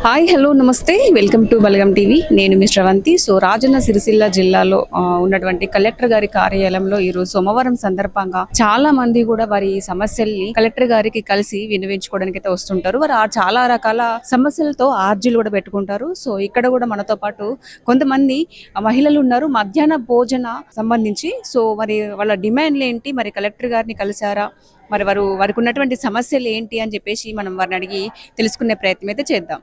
Hi hello నమస్తే welcome to Balagam TV. నేను మీ శ్రవంతి. రాజన్న సిరిసిల్ల జిల్లాలో ఉన్నటువంటి కలెక్టర్ గారి కార్యాలయంలో ఈరోజు సోమవారం సందర్భంగా చాలా మంది కూడా వారి సమస్యల్ని కలెక్టర్ గారికి కలిసి వినియోగించుకోవడానికి అయితే వస్తుంటారు. వారు చాలా రకాల సమస్యలతో ఆర్జీలు కూడా పెట్టుకుంటారు. ఇక్కడ కూడా మనతో పాటు కొంతమంది మహిళలు ఉన్నారు. మధ్యాహ్న భోజన సంబంధించి మరి వాళ్ళ డిమాండ్లు ఏంటి, మరి కలెక్టర్ గారిని కలిసారా, మరి వారికి ఉన్నటువంటి సమస్యలు ఏంటి అని చెప్పేసి మనం వారిని అడిగి తెలుసుకునే ప్రయత్నం అయితే చేద్దాం.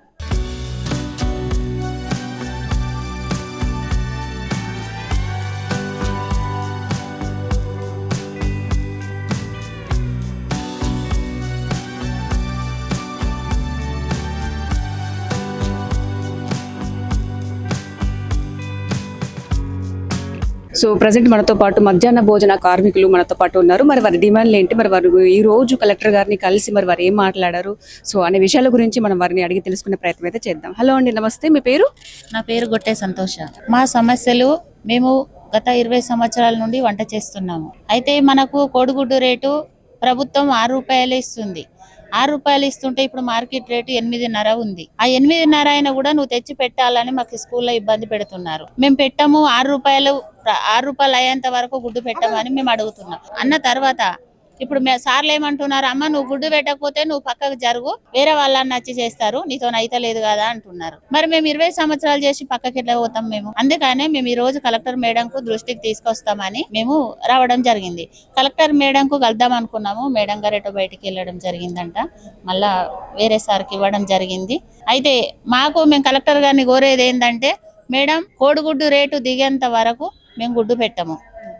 ప్రజెంట్ మనతో పాటు మధ్యాహ్న భోజన కార్మికులు మనతో పాటు ఉన్నారు. మరి వారి డిమాండ్లు ఏంటి, మరి వారు ఈ రోజు కలెక్టర్ గారిని కలిసి మరి వారు ఏం మాట్లాడారు, అనే విషయాల గురించి మనం వారిని అడిగి తెలుసుకునే ప్రయత్నం అయితే చేద్దాం. హలో అండి, నమస్తే. మీ పేరు? నా పేరు గొట్టె సంతోష. మా సమస్యలు, మేము గత 20 సంవత్సరాల నుండి వంట చేస్తున్నాము. అయితే మనకు కోడిగుడ్డు రేటు ప్రభుత్వం 6 రూపాయలు ఇస్తుంది. 6 రూపాయలు ఇస్తుంటే ఇప్పుడు మార్కెట్ రేటు 8.5 ఉంది. ఆ 8.5 అయినా కూడా నువ్వు తెచ్చి పెట్టాలని మాకు స్కూల్లో ఇబ్బంది పెడుతున్నారు. మేము పెట్టాము 6 రూపాయలు అయ్యేంత వరకు గుడ్డు పెట్టమని మేము అడుగుతున్నాం. అన్న తర్వాత ఇప్పుడు సార్లు ఏమంటున్నారు, అమ్మ నువ్వు గుడ్డు పెట్టకపోతే నువ్వు పక్కకు జరుగు, వేరే వాళ్ళని నచ్చి చేస్తారు, నీతో అయితే లేదు కదా అంటున్నారు. మరి మేము 20 సంవత్సరాలు చేసి పక్కకి ఎట్లా పోతాం మేము? అందుకనే మేము ఈ రోజు కలెక్టర్ మేడంకు దృష్టికి తీసుకొస్తామని మేము రావడం జరిగింది. కలెక్టర్ మేడంకు కలుద్దాం అనుకున్నాము. మేడం గారు ఎటో బయటికి వెళ్ళడం జరిగిందంట, మళ్ళా వేరే సార్కి ఇవ్వడం జరిగింది. అయితే మేము కలెక్టర్ గారిని కోరేది ఏంటంటే, మేడం కోడిగుడ్డు రేటు దిగేంత వరకు మేము గుడ్డు పెట్టము.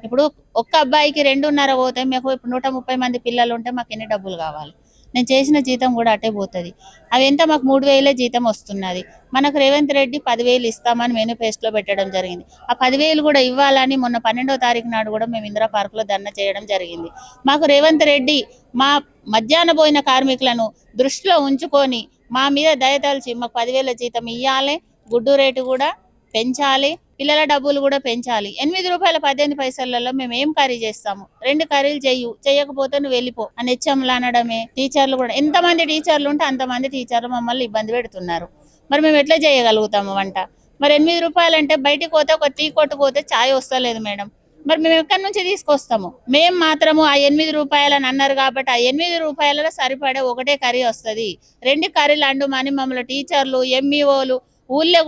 ఇప్పుడు ఒక్క అబ్బాయికి 2.5 పోతే మాకు ఇప్పుడు 130 మంది పిల్లలు ఉంటే మాకు ఎన్ని డబ్బులు కావాలి? నేను చేసిన జీతం కూడా అటే పోతుంది. అవి ఎంత మాకు 3,000 జీతం వస్తున్నది. మనకు రేవంత్ రెడ్డి 10,000 ఇస్తామని మేనిఫెస్టోలో పెట్టడం జరిగింది. ఆ 10,000 కూడా ఇవ్వాలని మొన్న 12వ తారీఖు నాడు కూడా మేము ఇందిరా పార్కులో ధర్నా చేయడం జరిగింది. మాకు రేవంత్ రెడ్డి మా మధ్యాహ్న భోజన కార్మికులను దృష్టిలో ఉంచుకొని మా మీద దయతలిచి మాకు 10,000 జీతం ఇవ్వాలి, గుడ్డు రేటు కూడా పెంచాలి, పిల్లల డబ్బులు కూడా పెంచాలి. 8 రూపాయల 18 పైసలలో మేము ఏం కర్రీ చేస్తాము? 2 కర్రీలు చేయకపోతే నువ్వు వెళ్ళిపో అని హెచ్ఎంలు అనడమే. టీచర్లు కూడా ఎంతమంది టీచర్లు ఉంటే అంతమంది టీచర్లు మమ్మల్ని ఇబ్బంది పెడుతున్నారు. మరి మేము ఎట్లా చేయగలుగుతాము వంట? మరి 8 రూపాయలు అంటే బయటికి పోతే ఒక టీ కొట్టుకోతే ఛాయ్ వస్తలేదు మేడం. మరి మేము ఎక్కడి నుంచి తీసుకొస్తాము? మేము మాత్రము ఆ 8 రూపాయలని అన్నారు కాబట్టి ఆ 8 రూపాయలలో సరిపడే ఒకటే కర్రీ వస్తుంది. 2 కర్రీలు అండుమని మమ్మల్ని టీచర్లు, ఎంఈఓలు, ఊళ్ళో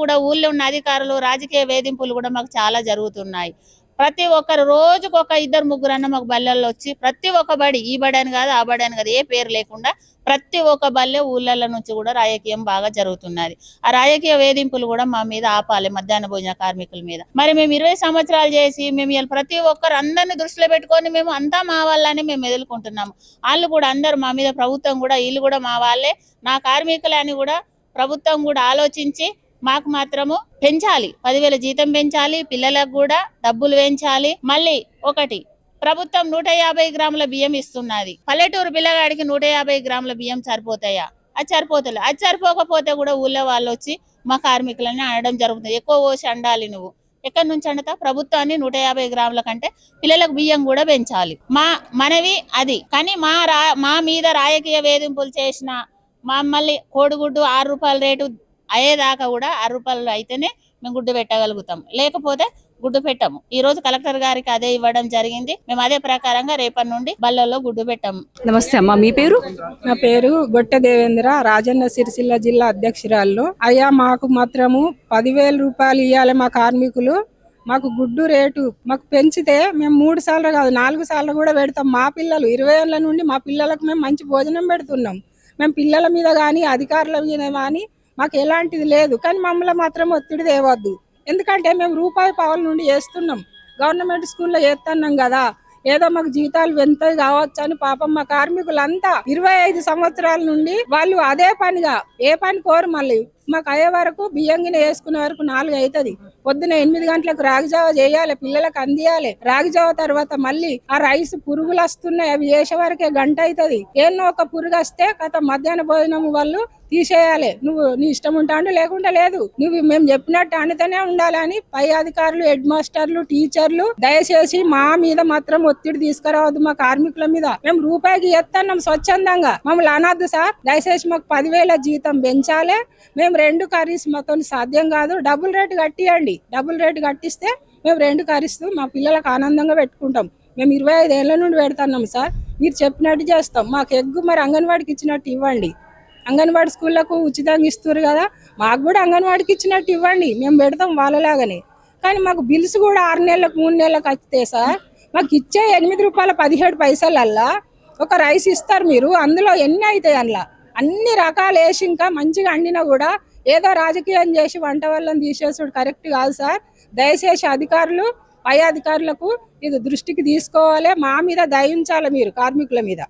ఉన్న అధికారులు, రాజకీయ వేధింపులు కూడా మాకు చాలా జరుగుతున్నాయి. ప్రతి ఒక్కరు రోజుకు ఒక 2-3 అన్న మాకు బల్లెల్లో వచ్చి ప్రతి ఒక్క బడి, ఈ బడి అని కాదు, ఆ బడి అని కాదు, ఏ పేరు లేకుండా ప్రతి ఒక్క బల్లె ఊళ్ళ నుంచి కూడా రాజకీయం బాగా జరుగుతున్నది. ఆ రాజకీయ వేధింపులు కూడా మా మీద ఆపాలి, మధ్యాహ్న భోజన కార్మికుల మీద. మరి మేము 20 సంవత్సరాలు చేసి మేము ప్రతి ఒక్కరు అందరిని దృష్టిలో పెట్టుకొని మేము అంతా మా వాళ్ళని మేము ఎదుర్కొంటున్నాము. వాళ్ళు కూడా అందరు మా మీద, ప్రభుత్వం కూడా వీళ్ళు కూడా మా వాళ్ళే, నా కార్మికులని కూడా ప్రభుత్వం కూడా ఆలోచించి మాకు మాత్రము పెంచాలి, 10,000 జీతం పెంచాలి, పిల్లలకు కూడా డబ్బులు పెంచాలి. మళ్ళీ ఒకటి, ప్రభుత్వం 150 గ్రాముల బియ్యం ఇస్తున్నది. పల్లెటూరు పిల్లగాడికి 150 గ్రాముల బియ్యం సరిపోతాయా? అది సరిపోతలే. అది సరిపోకపోతే కూడా ఊళ్ళో వాళ్ళు వచ్చి మా కార్మికులని అనడం జరుగుతుంది. ఎక్కువ పోసి అండాలి నువ్వు. ఎక్కడి నుంచి అండతా? ప్రభుత్వాన్ని 150 గ్రాముల కంటే పిల్లలకు బియ్యం కూడా పెంచాలి. మనవి అది. కానీ మా మీద రాజకీయ వేధింపులు చేసిన మమ్మల్ని కోడిగుడ్డు 6 రూపాయల రేటు అయ్యేదాకా కూడా 6 రూపాయలు అయితేనే మేము గుడ్డు పెట్టగలుగుతాం, లేకపోతే గుడ్డు పెట్టాము. ఈ రోజు కలెక్టర్ గారికి అదే ఇవ్వడం జరిగింది. మేము అదే ప్రకారంగా రేపటి నుండి బల్లల్లో గుడ్డు పెట్టాము. నమస్తే అమ్మా, మీ పేరు? నా పేరు గొట్టె దేవేంద్ర, రాజన్న సిరిసిల్ల జిల్లా అధ్యక్షురాలు. అయ్యా మాకు మాత్రము 10,000 రూపాయలు ఇవ్వాలి. మా కార్మికులు మాకు గుడ్డు రేటు మాకు పెంచితే మేము 3 సార్లు కాదు 4 సార్లు కూడా పెడతాం. మా పిల్లలు 20 ఏళ్ళ నుండి మా పిల్లలకు మేము మంచి భోజనం పెడుతున్నాం. మేము పిల్లల మీద కానీ అధికారుల మీద కానీ మాకు ఎలాంటిది లేదు. కానీ మమ్మల్ని మాత్రం ఒత్తిడి తేవద్దు. ఎందుకంటే మేము రూపాయి పావుల నుండి చేస్తున్నాం, గవర్నమెంట్ స్కూల్లో చేస్తున్నాం కదా, ఏదో మాకు జీతాలు ఎంత కావచ్చు అని పాపం మా కార్మికులంతా 25 సంవత్సరాల నుండి వాళ్ళు అదే పనిగా ఏ పని కోరు. మళ్ళీ మాకు అయ్యే వరకు బియ్యంగిన వేసుకునే వరకు 4 అవుతుంది. పొద్దున 8 గంటలకు రాగిజావ చేయాలి, పిల్లలకు అందియాలి. రాగిజావ తర్వాత మళ్ళీ ఆ రైస్ పురుగులు వస్తున్నాయి, అవి చేసే వరకే 1 గంట అవుతుంది. ఏమో ఒక పురుగు వస్తే కథ మధ్యాహ్న భోజనం వాళ్ళు తీసేయాలి. నువ్వు నీ ఇష్టం ఉంటాండు, లేకుండా లేదు. నువ్వు మేము చెప్పినట్టు అండితేనే ఉండాలని పై అధికారులు, హెడ్ మాస్టర్లు, టీచర్లు దయచేసి మా మీద మాత్రం ఒత్తిడి తీసుకురావద్దు. మా కార్మికుల మీద మేము రూపాయికి ఎత్తన్నాం స్వచ్ఛందంగా, మమ్మల్ని అనద్దు సార్. దయచేసి మాకు 10,000 జీతం పెంచాలి. మేము మేము 2 కర్రీస్ మాతో సాధ్యం కాదు, డబుల్ రేటు కట్టియండి. డబుల్ రేటు కట్టిస్తే మేము 2 కర్రీస్ మా పిల్లలకు ఆనందంగా పెట్టుకుంటాం. మేము 25 ఏళ్ళ నుండి పెడుతున్నాం సార్. మీరు చెప్పినట్టు చేస్తాం. మాకు ఎగ్గు మరి అంగన్వాడికి ఇచ్చినట్టు ఇవ్వండి. అంగన్వాడి స్కూళ్ళకు ఉచితంగా ఇస్తారు కదా, మాకు కూడా అంగన్వాడికి ఇచ్చినట్టు ఇవ్వండి. మేము పెడతాం వాళ్ళలాగానే. కానీ మాకు బిల్స్ కూడా 6 నెలలకు 3 నెలలకు వస్తే సార్, మాకు ఇచ్చే ₹8.17 ఒక రైస్ ఇస్తారు మీరు. అందులో ఎన్ని అవుతాయి? అందులో అన్ని రకాలు వేసి ఇంకా మంచిగా వండినా కూడా ఏదో రాజకీయం చేసి వంట వాళ్ళని తీసేసుడు కరెక్ట్ కాదు సార్. దయచేసి అధికారులు, పై అధికారులకు ఇది దృష్టికి తీసుకోవాలి. మా మీద దయించాలి మీరు, కార్మికుల మీద.